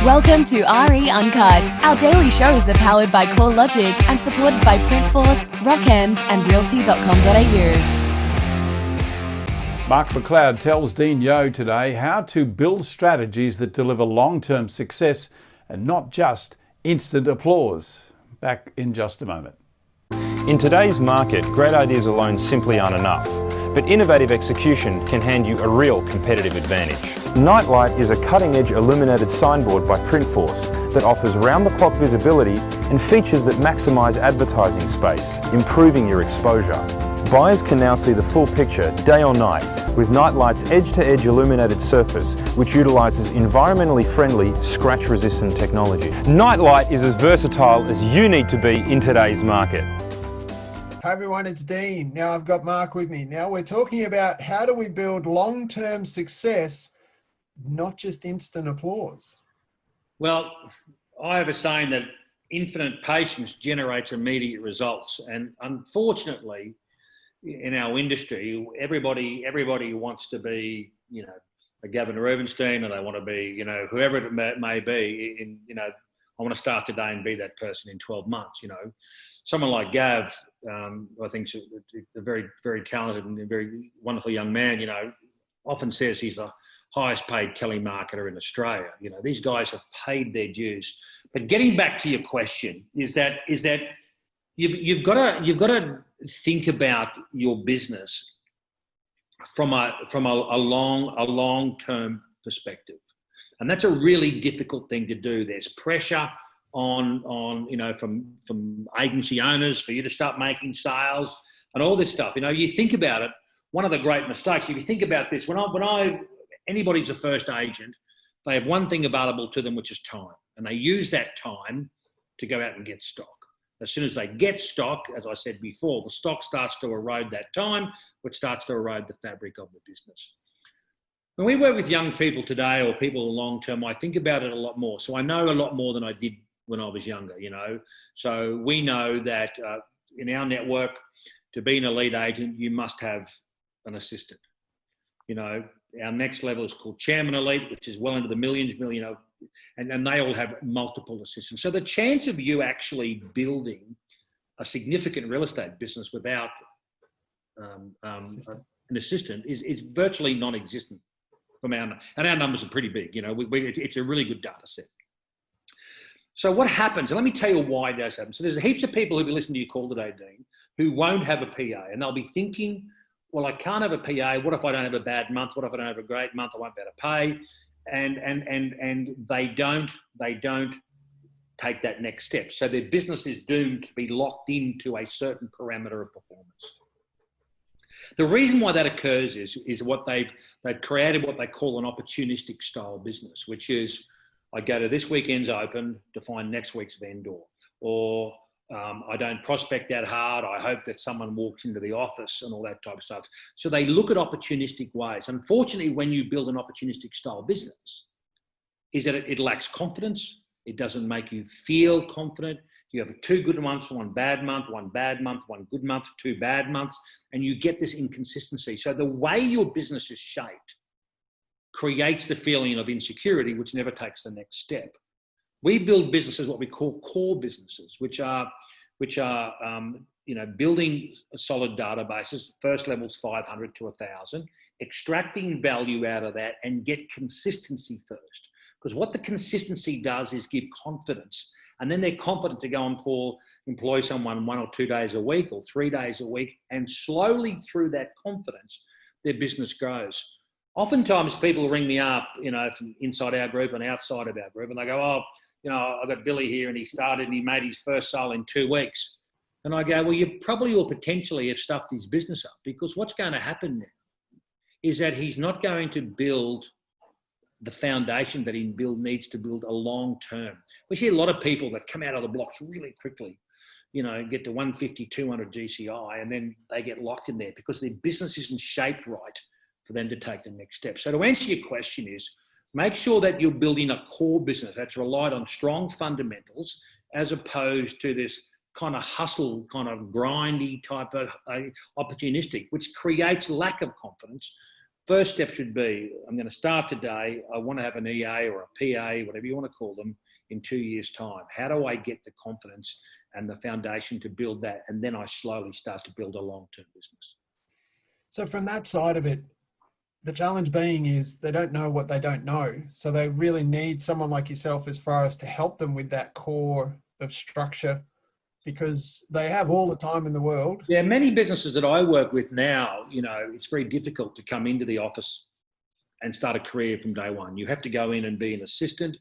Welcome to RE Uncut. Our daily shows are powered by CoreLogic and supported by Printforce, Rockend and Realty.com.au. Mark McLeod tells Dean Yo today how to build strategies that deliver long-term success and not just instant applause. Back in just a moment. In today's market, great ideas alone simply aren't enough, but innovative execution can hand you a real competitive advantage. Nightlight is a cutting-edge illuminated signboard by Printforce that offers round-the-clock visibility and features that maximise advertising space, improving your exposure. Buyers can now see the full picture, day or night, with Nightlight's edge-to-edge illuminated surface, which utilises environmentally friendly, scratch-resistant technology. Nightlight is as versatile as you need to be in today's market. Hi everyone, it's Dean. Now I've got Mark with me. Now we're talking about how do we build long-term success, not just instant applause. Well, I have a saying that infinite patience generates immediate results. And unfortunately, in our industry, everybody wants to be, a Gavin Rubinstein, or they want to be, whoever it may be. I want to start today and be that person in 12 months. Someone like Gav, I think is a very, very talented and very wonderful young man. Often says he's the highest paid telemarketer in Australia. These guys have paid their dues. But getting back to your question is that you've got to think about your business from a long-term perspective, and that's a really difficult thing to do. There's pressure on from agency owners for you to start making sales and all this stuff. You think about it. One of the great mistakes, if you think about this, anybody's a first agent, they have one thing available to them, which is time. And they use that time to go out and get stock. As soon as they get stock, as I said before, the stock starts to erode that time, which starts to erode the fabric of the business. When we work with young people today or people long term, I think about it a lot more. So I know a lot more than I did when I was younger, So we know that in our network, to be an elite agent, you must have an assistant. Our next level is called Chairman Elite, which is well into the millions, and they all have multiple assistants. So the chance of you actually building a significant real estate business without an assistant is virtually non-existent and our numbers are pretty big. It's a really good data set. So what happens, and let me tell you why it does happen. So there's heaps of people who'll be listening to your call today, Dean, who won't have a PA, and they'll be thinking, well, I can't have a PA. What if I don't have a bad month? What if I don't have a great month? I won't be able to pay. And they don't take that next step. So their business is doomed to be locked into a certain parameter of performance. The reason why that occurs is what they've created what they call an opportunistic style business, which is I go to this weekend's open to find next week's vendor, or I don't prospect that hard. I hope that someone walks into the office and all that type of stuff. So they look at opportunistic ways. Unfortunately, when you build an opportunistic style business, is that it lacks confidence. It doesn't make you feel confident. You have 2 good months, 1 bad month, 1 bad month, 1 good month, 2 bad months, and you get this inconsistency. So the way your business is shaped creates the feeling of insecurity, which never takes the next step. We build businesses, what we call core businesses, which are building solid databases. First level's 500 to 1,000, extracting value out of that and get consistency first. Because what the consistency does is give confidence. And then they're confident to go and employ someone 1 or 2 days a week or 3 days a week. And slowly through that confidence, their business grows. Oftentimes people ring me up, from inside our group and outside of our group, and they go, I've got Billy here and he started and he made his first sale in 2 weeks. And I go, well, you probably or potentially have stuffed his business up, because what's going to happen now is that he's not going to build the foundation that he needs to build a long term. We see a lot of people that come out of the blocks really quickly, get to 150, 200 GCI, and then they get locked in there because their business isn't shaped right for them to take the next step. So to answer your question is, make sure that you're building a core business that's relied on strong fundamentals, as opposed to this kind of hustle, kind of grindy type of opportunistic, which creates lack of confidence, first step should be, I'm going to start today. I want to have an EA or a PA, whatever you want to call them, in 2 years' time. How do I get the confidence and the foundation to build that? And then I slowly start to build a long-term business. So from that side of it, the challenge being is they don't know what they don't know. So they really need someone like yourself as far as to help them with that core of structure, because they have all the time in the world. Yeah, many businesses that I work with now, it's very difficult to come into the office and start a career from day one. You have to go in and be an assistant.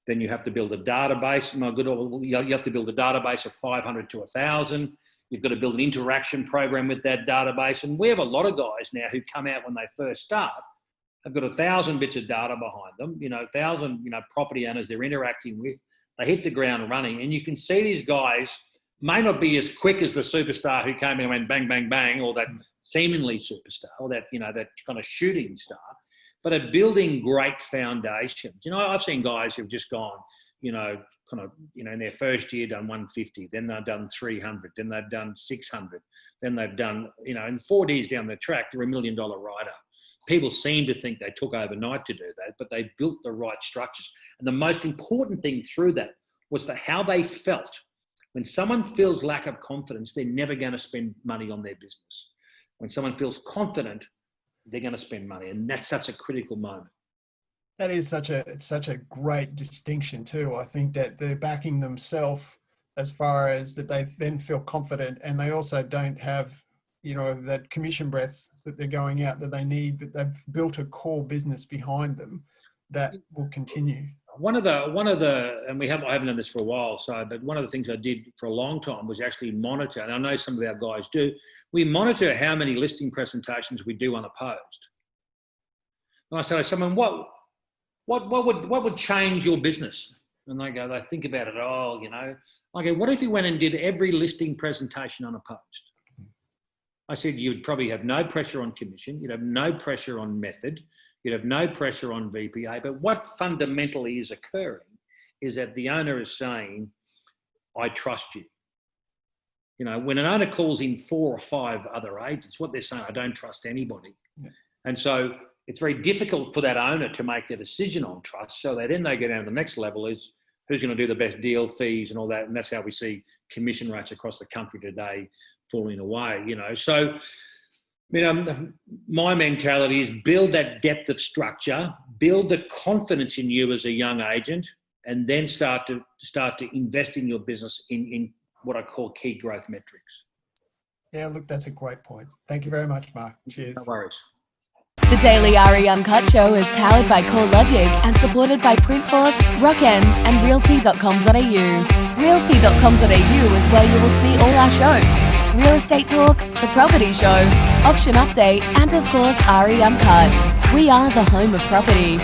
Then you have to build a database. You have to build a database of 500 to 1,000. You've got to build an interaction program with that database. And we have a lot of guys now who come out when they first start. They've got 1,000 bits of data behind them, 1,000, property owners they're interacting with. They hit the ground running. And you can see these guys may not be as quick as the superstar who came in and went bang, bang, bang, or that seemingly superstar, or that, that kind of shooting star, but are building great foundations. I've seen guys who've just gone, in their first year done 150, then they've done 300, then they've done 600, then they've done, in 4 years down the track, they're $1 million rider. People seem to think they took overnight to do that, but they built the right structures. And the most important thing through that was how they felt. When someone feels lack of confidence, they're never going to spend money on their business. When someone feels confident, they're going to spend money. And that's such a critical moment. That is such a great distinction too. I think that they're backing themselves as far as that they then feel confident, and they also don't have, that commission breath that they're going out that they need, but they've built a core business behind them that will continue. One of the, and I haven't done this for a while, but one of the things I did for a long time was actually monitor, and I know some of our guys do, we monitor how many listing presentations we do unopposed. And I say to someone, what would change your business? And they think about it, I go, what if you went and did every listing presentation unopposed? I said, you'd probably have no pressure on commission, you'd have no pressure on method, you'd have no pressure on VPA, but what fundamentally is occurring is that the owner is saying, I trust you. When an owner calls in 4 or 5 other agents, what they're saying, I don't trust anybody. Yeah. And so it's very difficult for that owner to make a decision on trust. So then they go down to the next level is who's going to do the best deal, fees and all that. And that's how we see commission rates across the country today falling away, So, my mentality is build that depth of structure, build the confidence in you as a young agent, and then start to invest in your business in what I call key growth metrics. Yeah, look, that's a great point. Thank you very much, Mark. Cheers. No worries. The Daily RE Uncut show is powered by CoreLogic and supported by Printforce, Rockend and Realty.com.au. Realty.com.au is where you will see all our shows. Real Estate Talk, The Property Show, Auction Update, and of course RE Uncut. We are the home of property.